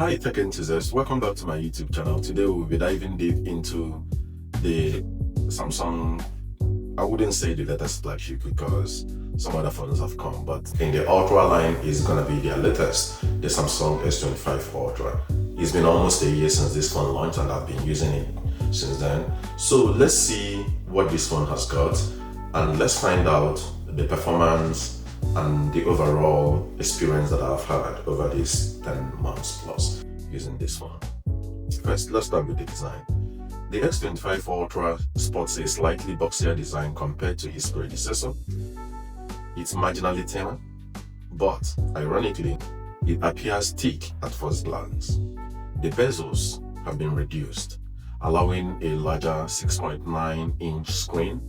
Hi tech enthusiasts, welcome back to my YouTube channel. Today we'll be diving deep into the Samsung, I wouldn't say the latest flagship because some other phones have come, but in the Ultra line is gonna be their latest, the Samsung S25 Ultra. It's been almost a year since this phone launched and I've been using it since then. So let's see what this phone has got and let's find out the performance and the overall experience that I've had over these 10 months plus using this phone. First, let's start with the design. The S25 Ultra sports a slightly boxier design compared to its predecessor. It's marginally thinner, but ironically, it appears thick at first glance. The bezels have been reduced, allowing a larger 6.9-inch screen,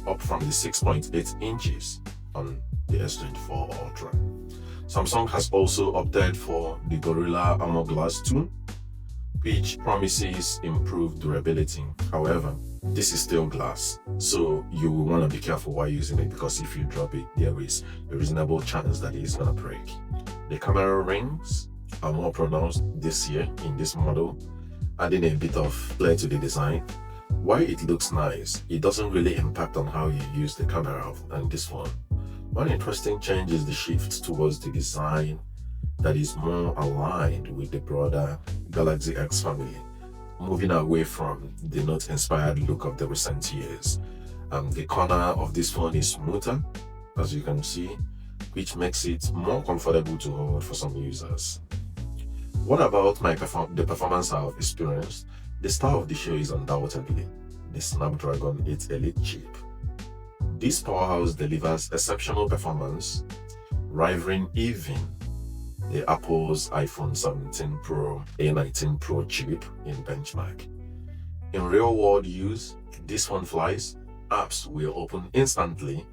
up from the 6.8 inches on the S24 Ultra. Samsung has also opted for the Gorilla Armor Glass 2, which promises improved durability. However, this is still glass, so you will want to be careful while using it because if you drop it, there is a reasonable chance that it's going to break. The camera rings are more pronounced this year in this model, adding a bit of flair to the design. While it looks nice, it doesn't really impact on how you use the camera on this one. One interesting change is the shift towards the design that is more aligned with the broader Galaxy X family, moving away from the Note-inspired look of the recent years. The corner of this phone is smoother, as you can see, which makes it more comfortable to hold for some users. What about the performance I've experienced? The star of the show is undoubtedly the Snapdragon 8 Elite chip. This powerhouse delivers exceptional performance, rivaling even the Apple's iPhone 17 Pro A19 Pro chip in benchmark. In real-world use, this one flies, apps will open instantly,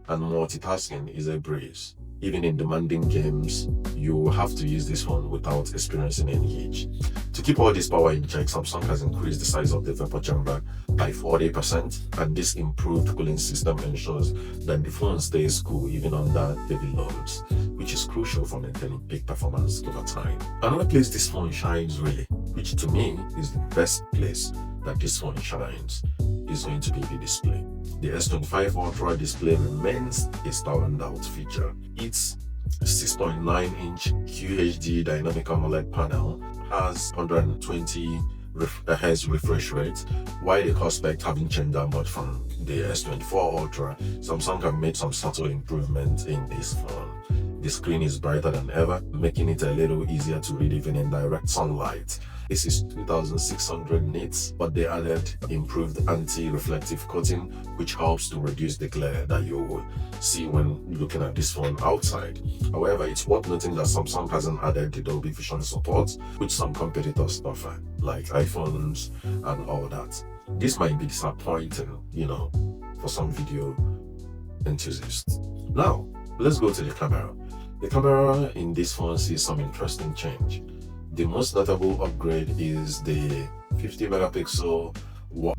and multitasking is a breeze. Even in demanding games, you will have to use this one without experiencing any hitch. To keep all this power in check, Samsung has increased the size of the vapor chamber by 40%, and this improved cooling system ensures that the phone stays cool even under heavy loads, which is crucial for maintaining peak performance over time. Another place this phone shines really, which to me is the best place that this phone shines, is going to be the display. The S25 Ultra display remains a standout feature. Its 6.9-inch QHD dynamic AMOLED panel has 120 Hz refresh rate. While the core specs haven't changed that much from the S24 Ultra, Samsung have made some subtle improvements in this phone. The screen is brighter than ever, making it a little easier to read even in direct sunlight. This is 2600 nits, but they added improved anti-reflective coating, which helps to reduce the glare that you will see when looking at this phone outside. However, it's worth noting that Samsung hasn't added the Dolby Vision support, which some competitors offer, like iPhones and all that. This might be disappointing, for some video enthusiasts. Now, let's go to the camera. The camera in this phone sees some interesting change. The most notable upgrade is the 50 megapixel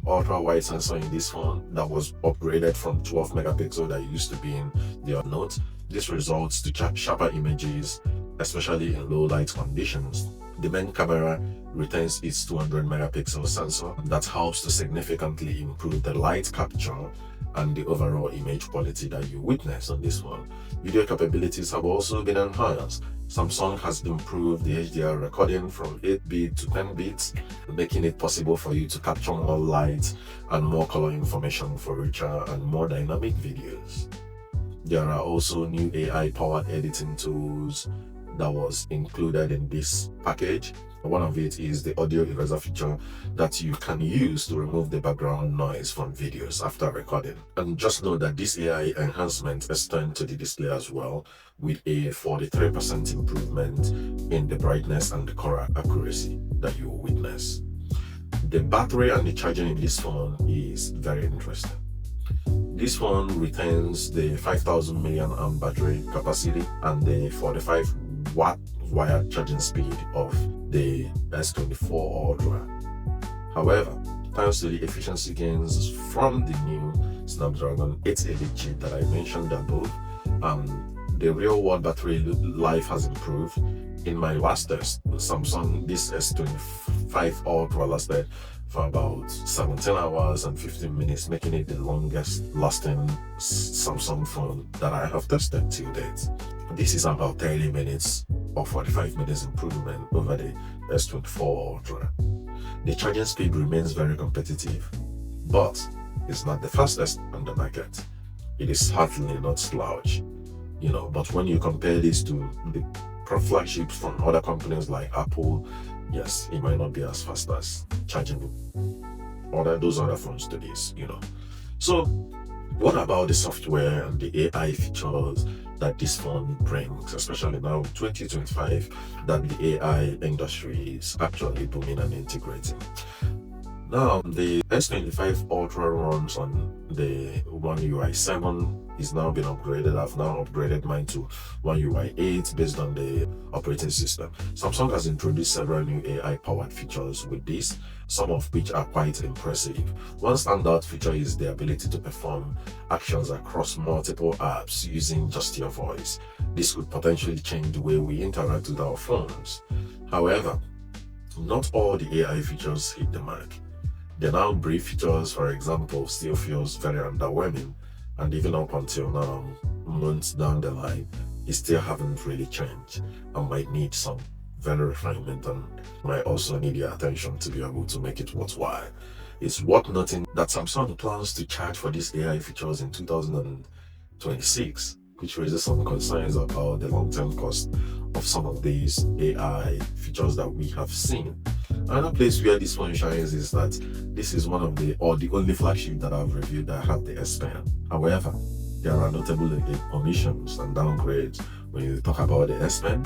ultra wide sensor in this phone that was upgraded from 12 megapixel that used to be in the Note. This results to sharper images, especially in low light conditions. The main camera retains its 200 megapixel sensor that helps to significantly improve the light capture and the overall image quality that you witness on this one. Video capabilities have also been enhanced. Samsung has improved the HDR recording from 8-bit to 10 bits, making it possible for you to capture more light and more color information for richer and more dynamic videos. There are also new AI-powered editing tools that was included in this package. One of it is the audio eraser feature that you can use to remove the background noise from videos after recording. And just know that this AI enhancement extends to the display as well, with a 43% improvement in the brightness and the color accuracy that you will witness. The battery and the charging in this phone is very interesting. This phone retains the 5000 mAh battery capacity and the 45 watt wired charging speed of the S24 Ultra. However, thanks to the efficiency gains from the new Snapdragon 8 Elite chip that I mentioned above, the real world battery life has improved. In my last test, Samsung, this S25 Ultra lasted for about 17 hours and 15 minutes, making it the longest lasting Samsung phone that I have tested till date. This is about 30 minutes or 45 minutes improvement over the S24 Ultra. The charging speed remains very competitive, but it's not the fastest on the market. It is certainly not slouch, but when you compare this to the flagships from other companies like Apple, yes, it might not be as fast as charging those other phones to this, So what about the software and the AI features that this phone brings, especially now in 2025 that the AI industry is actually booming and integrating? Now, the S25 Ultra runs on the One UI 7, is now been upgraded. I've now upgraded mine to One UI 8 based on the operating system. Samsung has introduced several new AI-powered features with this, some of which are quite impressive. One standout feature is the ability to perform actions across multiple apps using just your voice. This could potentially change the way we interact with our phones. However, not all the AI features hit the mark. The now brief features, for example, still feels very underwhelming, and even up until now, months down the line, it still haven't really changed and might need some very refinement and might also need your attention to be able to make it worthwhile. It's worth noting that Samsung plans to charge for these AI features in 2026, which raises some concerns about the long-term cost of some of these AI features that we have seen. Another place where this phone shines is that this is one of the only flagship that I've reviewed that have the S Pen. However, there are notable omissions and downgrades when you talk about the S Pen.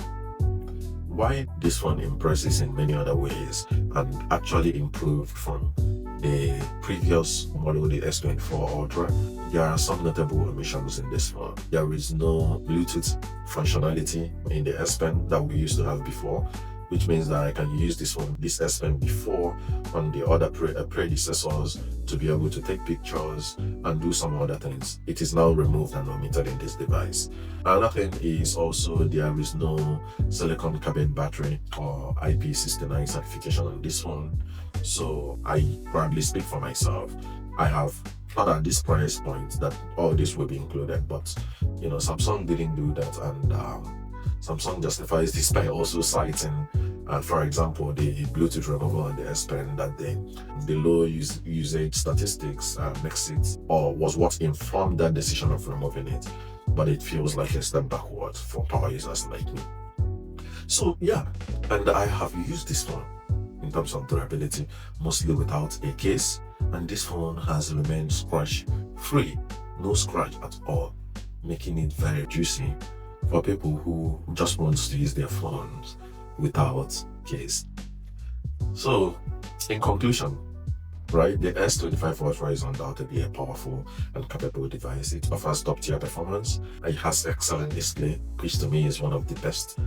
Why this one impresses in many other ways and actually improved from the previous model, the S24 Ultra, there are some notable omissions in this phone. There is no Bluetooth functionality in the S Pen that we used to have before, which means that I can use this S Pen before on the other predecessors to be able to take pictures and do some other things. It is now removed and omitted in this device. Another thing is also there is no silicon carbon battery or IP69 certification on this one. So I probably speak for myself. I have thought at this price point that all this will be included, but Samsung didn't do that, and Samsung justifies this by also citing, for example, the Bluetooth removal on the S Pen, that the low usage statistics makes it, or was what informed that decision of removing it. But it feels like a step backward for power users like me. So yeah, and I have used this phone in terms of durability, mostly without a case, and this phone has remained scratch free, no scratch at all, making it very juicy for people who just want to use their phones without case. So in conclusion, right, the S25 Ultra is undoubtedly a powerful and capable device. It offers top-tier performance. It has excellent display, which to me is one of the best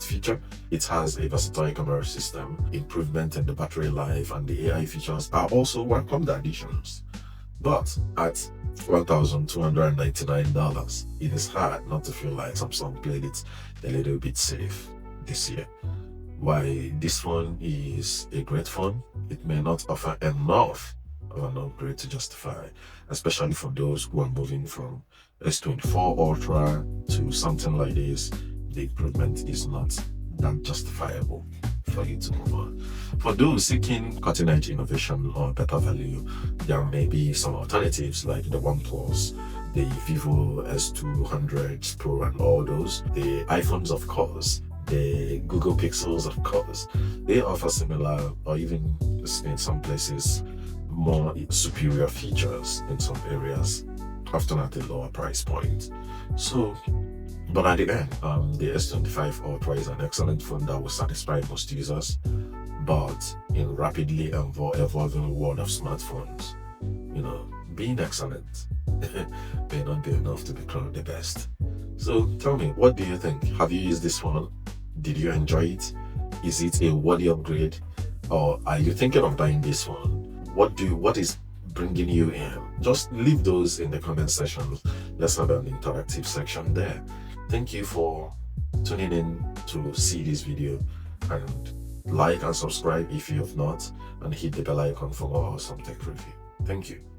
feature. It has a versatile camera system, improvement in the battery life, and the AI features are also welcomed additions. But at $1,299, it is hard not to feel like Samsung played it a little bit safe this year. While this phone is a great phone, it may not offer enough of an upgrade to justify, especially for those who are moving from S24 Ultra to something like this. The improvement is not that justifiable for you to move on. For those seeking cutting-edge innovation or better value, there may be some alternatives like the OnePlus, the Vivo S200 Pro, and all those. The iPhones, of course, the Google Pixels, of course. They offer similar, or even in some places, more superior features in some areas, often at a lower price point. So, but at the end, the S25 Ultra is an excellent phone that will satisfy most users. But in rapidly evolving world of smartphones, being excellent may not be enough to become the best. So tell me, what do you think? Have you used this phone? Did you enjoy it? Is it a worthy upgrade? Or are you thinking of buying this one? What is bringing you in? Just leave those in the comment section. Let's have an interactive section there. Thank you for tuning in to see this video, and like and subscribe if you have not, and hit the bell icon for more awesome tech review. Thank you.